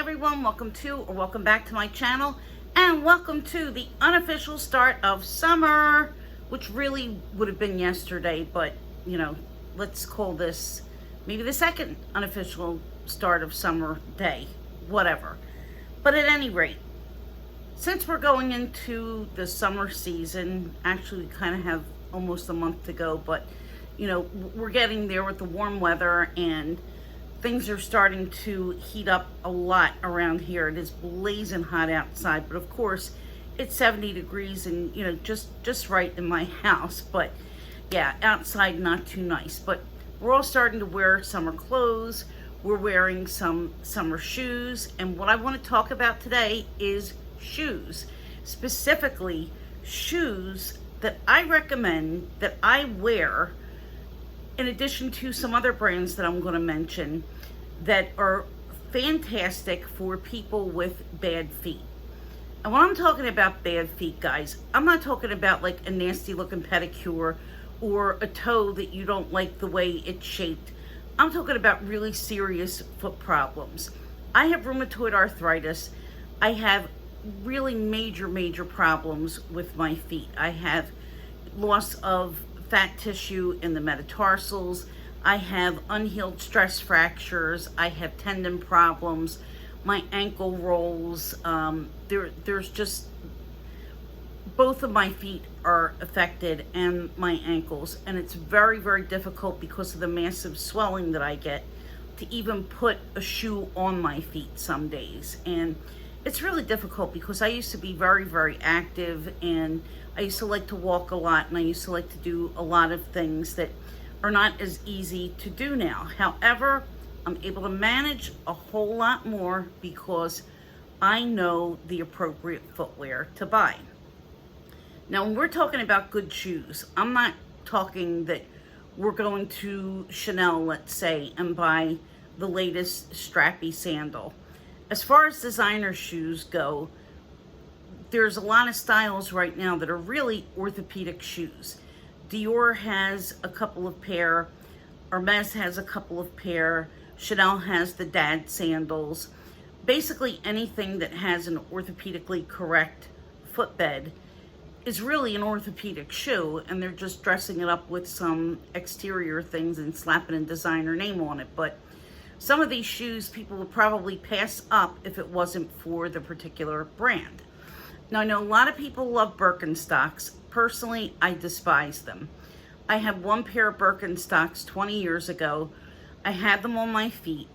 everyone, welcome back to my channel, and welcome to the unofficial start of summer, which really would have been yesterday, but you know, let's call this maybe the second unofficial start of summer day, whatever. But at any rate, since we're going into the summer season, actually we kind of have almost a month to go, but you know, we're getting there with the warm weather and things are starting to heat up a lot around here. It is blazing hot outside, but of course it's 70 degrees and you know, just right in my house. But yeah, outside not too nice. But we're all starting to wear summer clothes. We're wearing some summer shoes, and what I want to talk about today is shoes, specifically shoes that I recommend, that I wear, in addition to some other brands that I'm going to mention that are fantastic for people with bad feet. And when I'm talking about bad feet, guys, I'm not talking about like a nasty looking pedicure or a toe that you don't like the way it's shaped. I'm talking about really serious foot problems. I have rheumatoid arthritis. I have really major problems with my feet. I have loss of fat tissue in the metatarsals. I have unhealed stress fractures. I have tendon problems. My ankle rolls. There's just, both of my feet are affected and my ankles, and it's very difficult because of the massive swelling that I get to even put a shoe on my feet some days. And it's really difficult because I used to be very active, and I used to like to walk a lot, and I used to like to do a lot of things that are not as easy to do now. However, I'm able to manage a whole lot more because I know the appropriate footwear to buy. Now, when we're talking about good shoes, I'm not talking that we're going to Chanel, let's say, and buy the latest strappy sandal. As far as designer shoes go, there's a lot of styles right now that are really orthopedic shoes. Dior has a couple of pair, Hermés has a couple of pair, Chanel has the dad sandals. Basically anything that has an orthopedically correct footbed is really an orthopedic shoe, and they're just dressing it up with some exterior things and slapping a designer name on it. But some of these shoes people would probably pass up if it wasn't for the particular brand. Now, I know a lot of people love Birkenstocks. Personally, I despise them. I had one pair of Birkenstocks 20 years ago. I had them on my feet,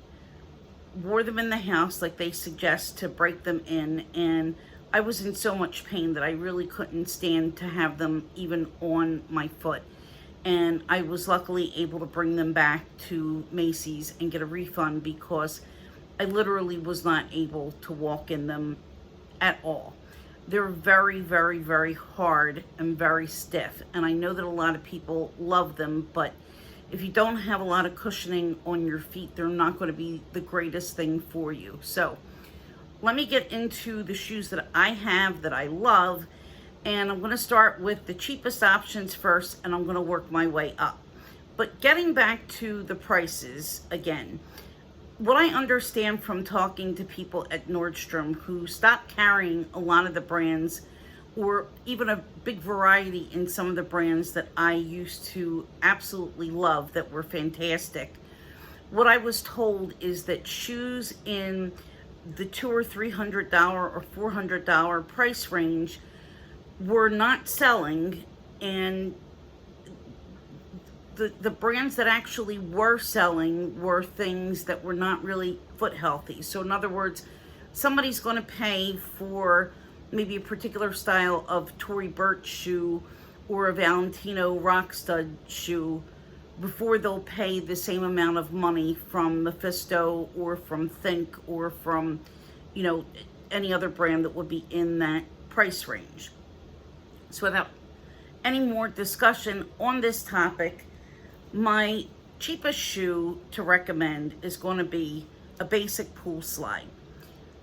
wore them in the house like they suggest to break them in, and I was in so much pain that I really couldn't stand to have them even on my foot. And I was luckily able to bring them back to Macy's and get a refund because I literally was not able to walk in them at all. They're very hard and very stiff. And I know that a lot of people love them, but if you don't have a lot of cushioning on your feet, they're not going to be the greatest thing for you. So let me get into the shoes that I have that I love. And I'm going to start with the cheapest options first, and I'm going to work my way up. But getting back to the prices again, what I understand from talking to people at Nordstrom who stopped carrying a lot of the brands, or even a big variety in some of the brands that I used to absolutely love that were fantastic, what I was told is that shoes in the $200 or $300 or $400 price range were not selling, and the brands that actually were selling were things that were not really foot healthy. So in other words, somebody's going to pay for maybe a particular style of Tory Burch shoe or a Valentino rock stud shoe before they'll pay the same amount of money from Mephisto or from Think or from, you know, any other brand that would be in that price range. So without any more discussion on this topic, my cheapest shoe to recommend is going to be a basic pool slide.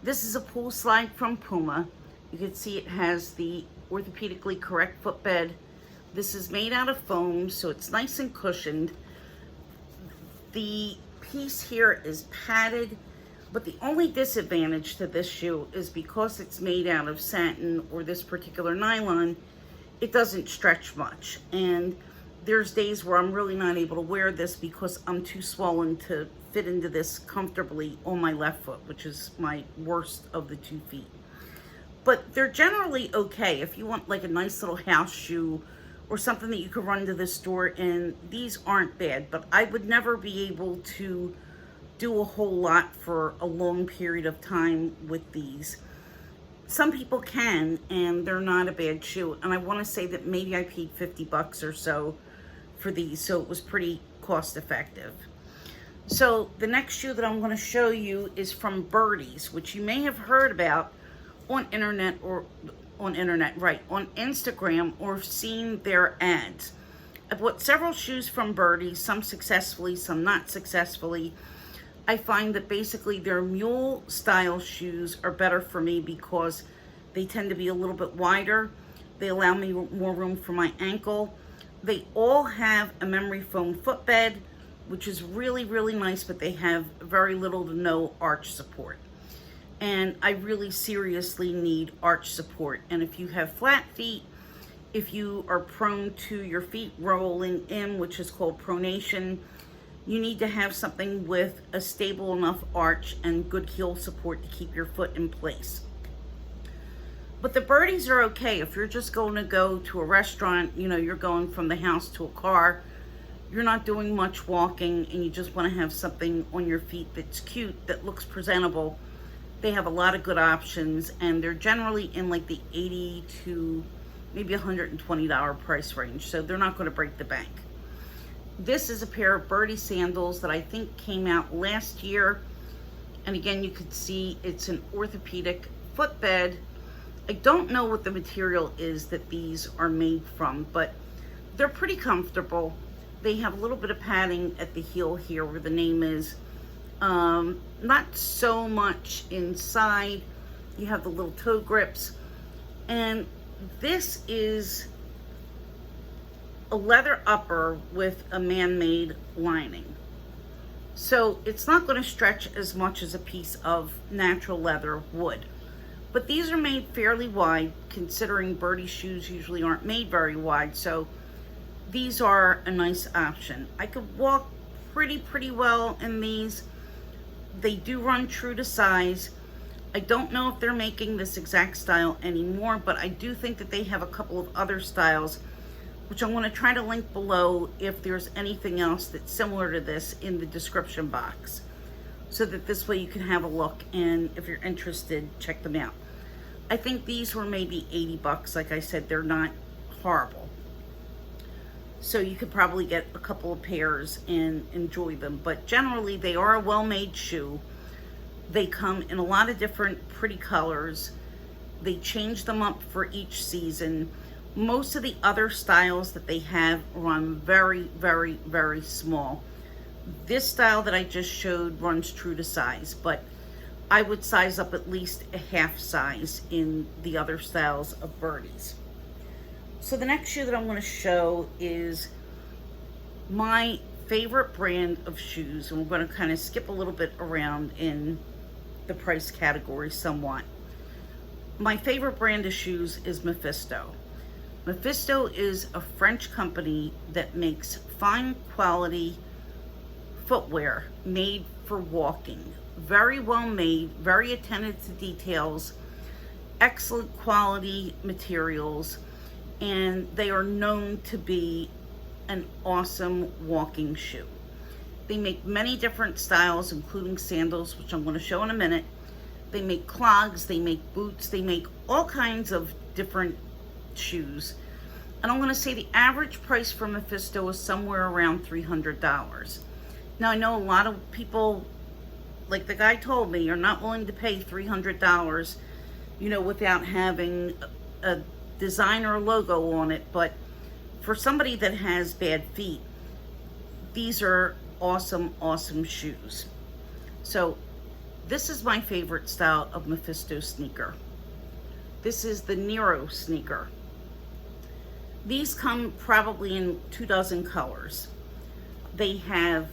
This is a pool slide from Puma. You can see it has the orthopedically correct footbed. This is made out of foam, so it's nice and cushioned. The piece here is padded. But the only disadvantage to this shoe is because it's made out of satin or this particular nylon, it doesn't stretch much. And there's days where I'm really not able to wear this because I'm too swollen to fit into this comfortably on my left foot, which is my worst of the 2 feet. But they're generally okay. If you want like a nice little house shoe or something that you could run to the store in, these aren't bad. But I would never be able to do a whole lot for a long period of time with these. Some people can, and they're not a bad shoe. And I want to say that maybe I paid 50 bucks or so for these, so it was pretty cost effective. So the next shoe that I'm going to show you is from Birdie's, which you may have heard about on internet or on Instagram, or seen their ads. I bought several shoes from Birdie, some successfully, some not successfully. I find that basically their mule style shoes are better for me because they tend to be a little bit wider. They allow me more room for my ankle. They all have a memory foam footbed, which is really, really nice, but they have very little to no arch support. And I really seriously need arch support. And if you have flat feet, if you are prone to your feet rolling in, which is called pronation, you need to have something with a stable enough arch and good heel support to keep your foot in place. But the Birdies are okay. If you're just going to go to a restaurant, you know, you're going from the house to a car, you're not doing much walking, and you just want to have something on your feet that's cute, that looks presentable, they have a lot of good options, and they're generally in like the $80 to maybe $120 price range, so they're not going to break the bank. This is a pair of Birdie Sandals that I think came out last year. And again, you could see it's an orthopedic footbed. I don't know what the material is that these are made from, but they're pretty comfortable. They have a little bit of padding at the heel here where the name is. Not so much inside. You have the little toe grips. And this is a leather upper with a man-made lining. So it's not going to stretch as much as a piece of natural leather would. But these are made fairly wide, considering Birdie shoes usually aren't made very wide. So these are a nice option. I could walk pretty well in these. They do run true to size. I don't know if they're making this exact style anymore, but I do think that they have a couple of other styles, which I'm going to try to link below if there's anything else that's similar to this in the description box, so that this way you can have a look, and if you're interested, check them out. I think these were maybe 80 bucks. Like I said, they're not horrible. So you could probably get a couple of pairs and enjoy them. But generally, they are a well-made shoe. They come in a lot of different pretty colors. They change them up for each season. Most of the other styles that they have run very small. This style that I just showed runs true to size, but I would size up at least a half size in the other styles of Birdies. So the next shoe that I'm going to show is my favorite brand of shoes, and we're going to kind of skip a little bit around in the price category somewhat. My favorite brand of shoes is Mephisto. Mephisto is a French company that makes fine quality footwear made for walking. Very well made, very attentive to details, excellent quality materials, and they are known to be an awesome walking shoe. They make many different styles, including sandals, which I'm going to show in a minute. They make clogs, they make boots, they make all kinds of different shoes. And I'm going to say the average price for Mephisto is somewhere around $300. Now, I know a lot of people, like the guy told me, are not willing to pay $300, you know, without having a designer logo on it. But for somebody that has bad feet, these are awesome shoes. So this is my favorite style of Mephisto sneaker. This is the Nero sneaker. These come probably in 24 colors. They have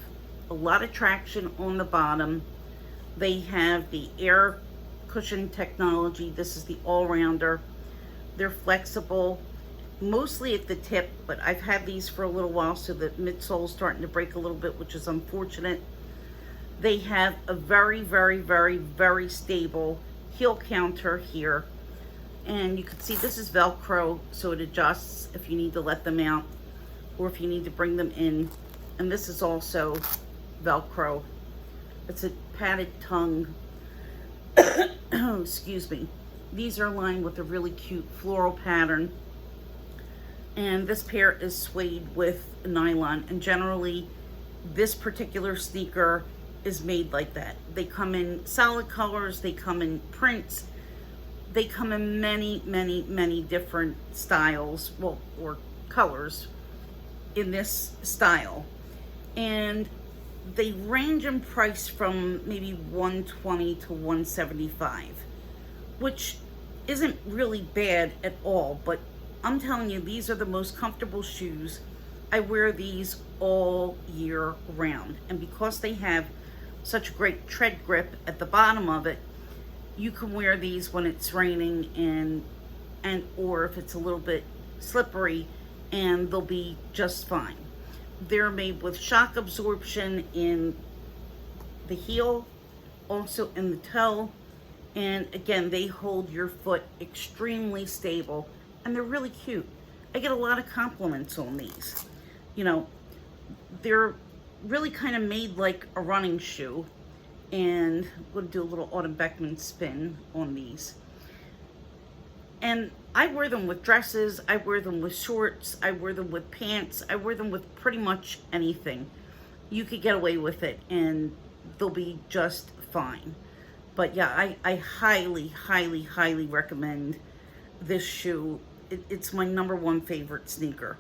a lot of traction on the bottom. They have the air cushion technology. This is the all-rounder. They're flexible, mostly at the tip, but I've had these for a little while, so the midsole is starting to break a little bit, which is unfortunate. They have a very, very, very, very stable heel counter here. And you can see this is Velcro, so it adjusts if you need to let them out or if you need to bring them in. And this is also Velcro. It's a padded tongue. Excuse me. These are lined with a really cute floral pattern. And this pair is suede with nylon. And generally, this particular sneaker is made like that. They come in solid colors. They come in prints. They come in many, many, many different styles, well, or colors in this style. And they range in price from maybe $120 to $175, which isn't really bad at all, but I'm telling you, these are the most comfortable shoes. I wear these all year round. And because they have such a great tread grip at the bottom of it, you can wear these when it's raining and or if it's a little bit slippery, and they'll be just fine. They're made with shock absorption in the heel, also in the toe, and again, they hold your foot extremely stable, and they're really cute. I get a lot of compliments on these. You know, they're really kind of made like a running shoe, and I'm going to do a little Autumn Beckman spin on these. And I wear them with dresses, I wear them with shorts, I wear them with pants, I wear them with pretty much anything. You could get away with it and they'll be just fine. But yeah, I highly, highly, highly recommend this shoe. It's my #1 favorite sneaker.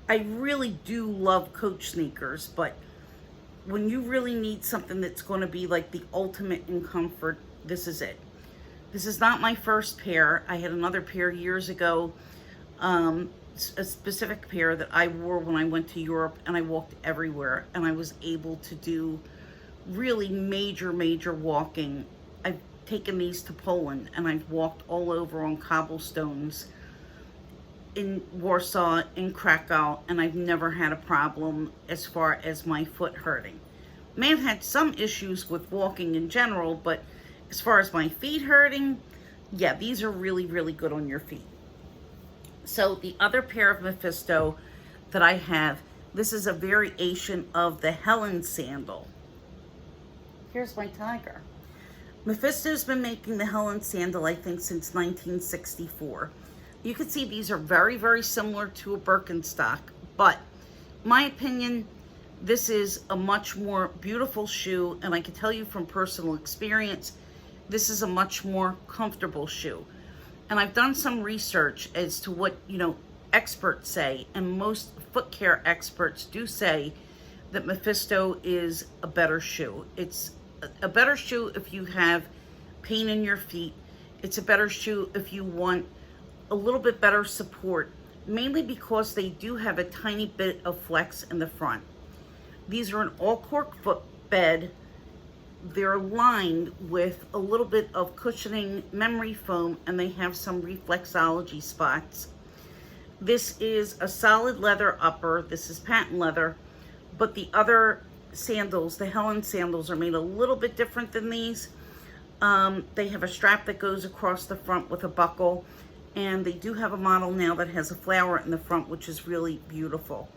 I really do love Coach sneakers, but when you really need something that's going to be like the ultimate in comfort, this is it. This is not my first pair. I had another pair years ago, a specific pair that I wore when I went to Europe, and I walked everywhere, and I was able to do really major, major walking. I've taken these to Poland, and I've walked all over on cobblestones in Warsaw, in Krakow, and I've never had a problem as far as my foot hurting. May have had some issues with walking in general, but as far as my feet hurting, yeah, these are really, really good on your feet. So the other pair of Mephisto that I have, this is a variation of the Helen Sandal. Here's my tiger. Mephisto's been making the Helen Sandal, I think, since 1964. You can see these are very, very similar to a Birkenstock, but my opinion, this is a much more beautiful shoe, and I can tell you from personal experience, this is a much more comfortable shoe. And I've done some research as to what, experts say, and most foot care experts do say that Mephisto is a better shoe. It's a better shoe if you have pain in your feet. It's a better shoe if you want a little bit better support, mainly because they do have a tiny bit of flex in the front. These are an all-cork footbed. They're lined with a little bit of cushioning memory foam, and they have some reflexology spots. This is a solid leather upper. This is patent leather, but the other sandals, the Helen sandals, are made a little bit different than these. They have a strap that goes across the front with a buckle, and they do have a model now that has a flower in the front, which is really beautiful.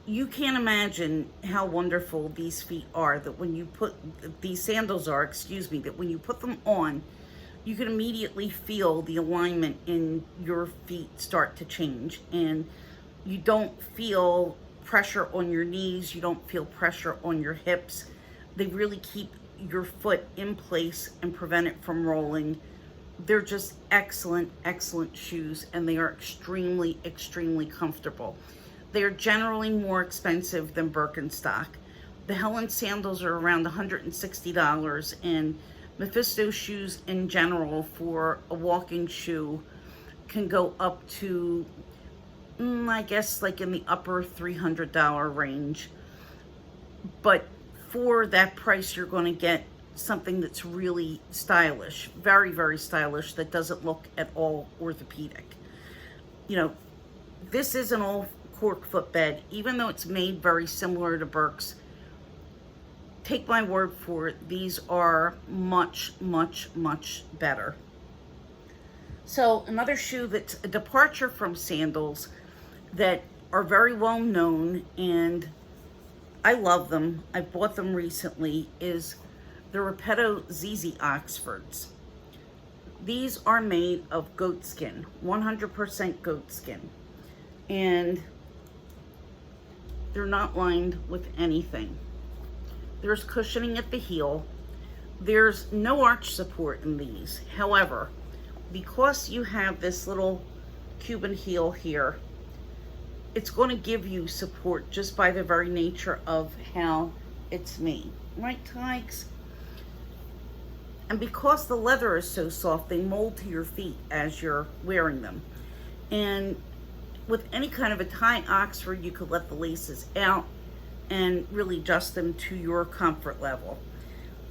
You can't imagine how wonderful these feet are, that when you put, these sandals are, that when you put them on, you can immediately feel the alignment in your feet start to change, and you don't feel pressure on your knees, you don't feel pressure on your hips. They really keep your foot in place and prevent it from rolling. They're just excellent, excellent shoes, and they are extremely, extremely comfortable. They are generally more expensive than Birkenstock. The Helen sandals are around $160, and Mephisto shoes in general for a walking shoe can go up to, I guess, like in the upper $300 range. But for that price, you're going to get something that's really stylish, very, very stylish, that doesn't look at all orthopedic. You know, this is an old cork footbed, even though it's made very similar to Burke's. Take my word for it, these are much, much, much better. So another shoe that's a departure from sandals that are very well known, and I love them, I bought them recently, is the Repetiz Oxfords. These are made of goat skin, 100% goat skin, and they're not lined with anything. There's cushioning at the heel. There's no arch support in these. However, because you have this little Cuban heel here, it's going to give you support just by the very nature of how it's made. Right, Tigers? And because the leather is so soft, they mold to your feet as you're wearing them. And with any kind of a tie Oxford, you could let the laces out and really adjust them to your comfort level.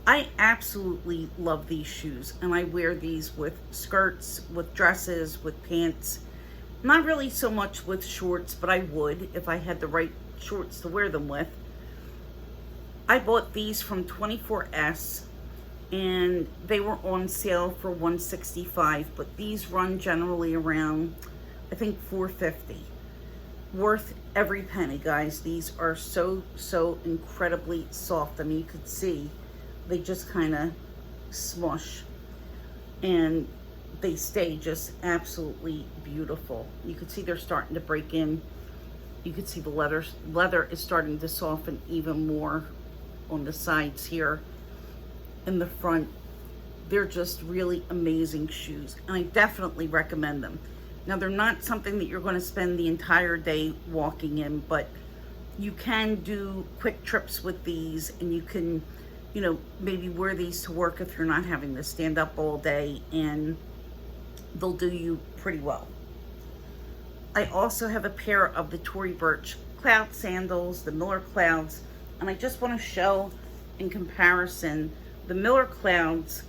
I absolutely love these shoes, and I wear these with skirts, with dresses, with pants. Not really so much with shorts, but I would if I had the right shorts to wear them with. I bought these from 24S, and they were on sale for $165, but these run generally around, I think, $450. Worth every penny, guys. These are so, so incredibly soft. I mean, you could see they just kind of smush, and they stay just absolutely beautiful. You can see they're starting to break in. You can see the leather is starting to soften even more on the sides here. In the front, they're just really amazing shoes, and I definitely recommend them. Now, they're not something that you're going to spend the entire day walking in, but you can do quick trips with these, and you can, you know, maybe wear these to work if you're not having to stand up all day, and they'll do you pretty well. I also have a pair of the Tory Burch Cloud Sandals, the Miller Clouds, and I just want to show in comparison, the Miller Clouds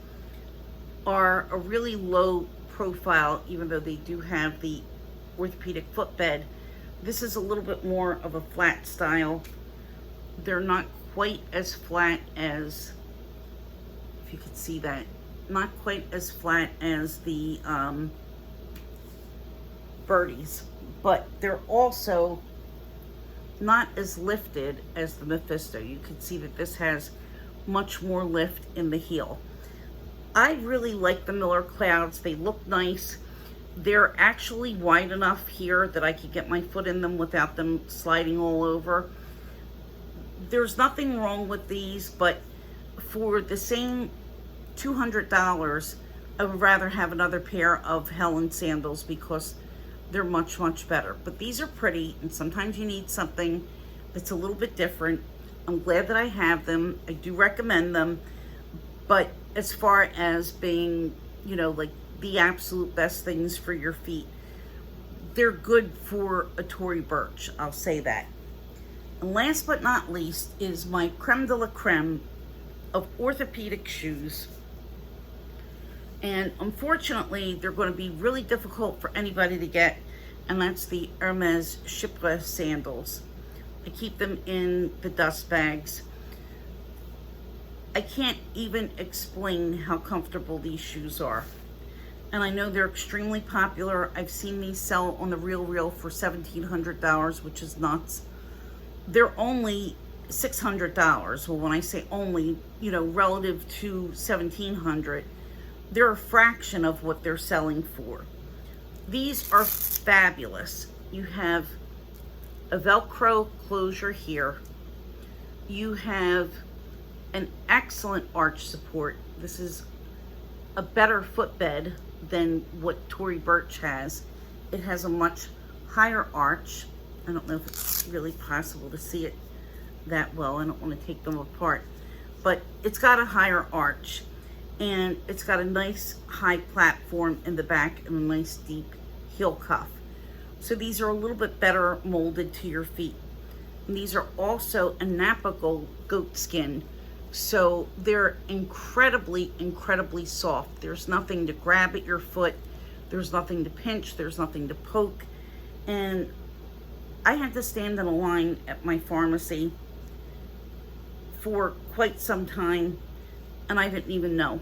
are a really low profile, even though they do have the orthopedic footbed. This is a little bit more of a flat style. They're not quite as flat as, if you could see that, not quite as flat as the Birdies, but they're also not as lifted as the Mephisto. You can see that this has much more lift in the heel. I really like the Miller Clouds. They look nice. They're actually wide enough here that I could get my foot in them without them sliding all over. There's nothing wrong with these, but for the same $200, I would rather have another pair of Helen sandals because they're much, much better. But these are pretty, and sometimes you need something that's a little bit different. I'm glad that I have them. I do recommend them. But as far as being, you know, like the absolute best things for your feet, they're good for a Tory Burch, I'll say that. And last but not least is my creme de la creme of orthopedic shoes. And unfortunately, they're going to be really difficult for anybody to get, and that's the Hermés Sandals. I keep them in the dust bags. I can't even explain how comfortable these shoes are. And I know they're extremely popular. I've seen these sell on the Real for $1,700, which is nuts. They're only $600. Well, when I say only, you know, relative to $1,700, they're a fraction of what they're selling for. These are fabulous. You have a Velcro closure here. You have an excellent arch support. This is a better footbed than what Tory Burch has. It has a much higher arch. I don't know if it's really possible to see it that well. I don't want to take them apart. But it's got a higher arch, and it's got a nice high platform in the back and a nice deep heel cuff. So these are a little bit better molded to your feet. And these are also a Napa goat skin, So they're incredibly, incredibly soft. There's nothing to grab at your foot. There's nothing to pinch. There's nothing to poke. And I had to stand in a line at my pharmacy for quite some time, and I didn't even know.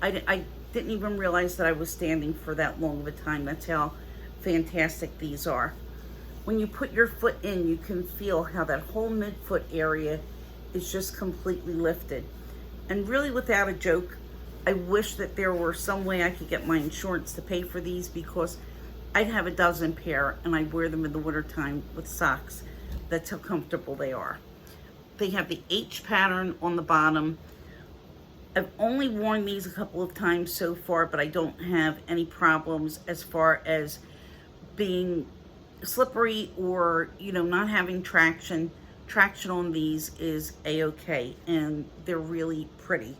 I didn't even realize that I was standing for that long of a time. That's how fantastic these are. When you put your foot in, you can feel how that whole midfoot area is just completely lifted. And really, without a joke, I wish that there were some way I could get my insurance to pay for these, because I'd have a dozen pair and I'd wear them in the wintertime with socks. That's how comfortable they are. They have the H pattern on the bottom. I've only worn these a couple of times so far, but I don't have any problems as far as being slippery or, you know, not having traction. Traction on these is a-okay, and they're really pretty.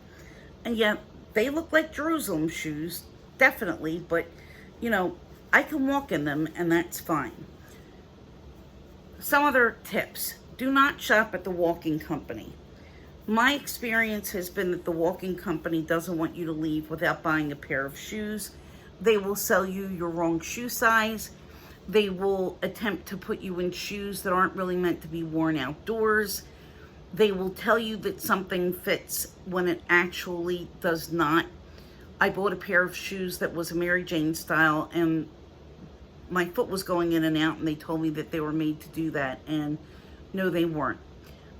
And yet they look like Jerusalem shoes, definitely, but you know, I can walk in them and that's fine. Some other tips: do not shop at the walking company. My experience has been that the walking company doesn't want you to leave without buying a pair of shoes. They will sell you your wrong shoe size. They will attempt to put you in shoes that aren't really meant to be worn outdoors. They will tell you that something fits when it actually does not. I bought a pair of shoes that was a Mary Jane style, and my foot was going in and out, and they told me that they were made to do that, and no, they weren't.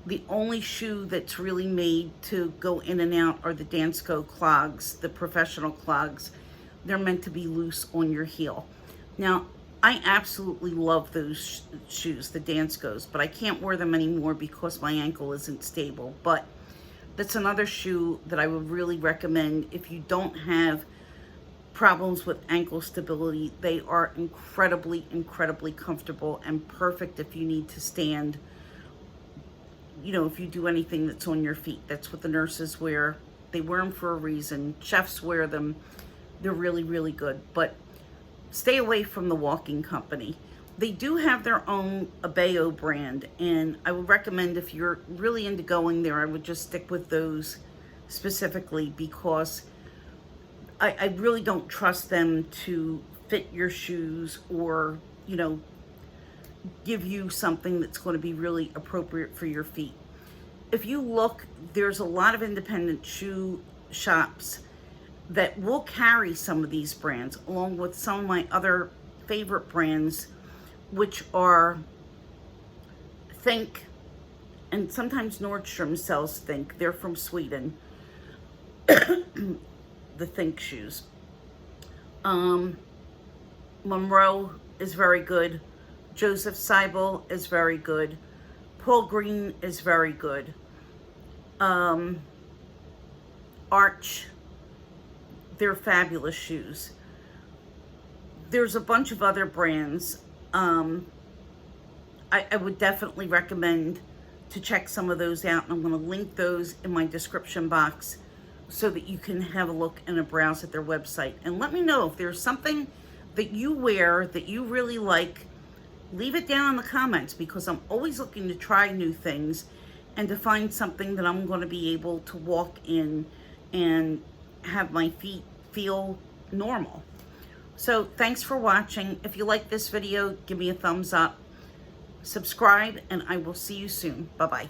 The only shoe that's really made to go in and out are the Dansko clogs, the professional clogs. They're meant to be loose on your heel. Now, I absolutely love those shoes, the Danskos, but I can't wear them anymore because my ankle isn't stable. But that's another shoe that I would really recommend if you don't have problems with ankle stability. They are incredibly, incredibly comfortable and perfect if you need to stand. You know, if you do anything that's on your feet. That's what the nurses wear. They wear them for a reason. Chefs wear them. They're really, really good. But stay away from the walking company. They do have their own Abeo brand, and I would recommend, if you're really into going there, I would just stick with those specifically, because I really don't trust them to fit your shoes or, you know, give you something that's going to be really appropriate for your feet. If you look, there's a lot of independent shoe shops that will carry some of these brands, along with some of my other favorite brands, which are Think, and sometimes Nordstrom sells Think. They're from Sweden. The Think shoes. Monroe is very good. Joseph Seibel is very good. Paul Green is very good. Arch, they're fabulous shoes. There's a bunch of other brands. I would definitely recommend to check some of those out, and I'm going to link those in my description box so that you can have a look and a browse at their website. And let me know if there's something that you wear that you really like. Leave it down in the comments, because I'm always looking to try new things and to find something that I'm going to be able to walk in and have my feet feel normal. So thanks for watching. If you like this video, give me a thumbs up, subscribe, and I will see you soon. Bye-bye.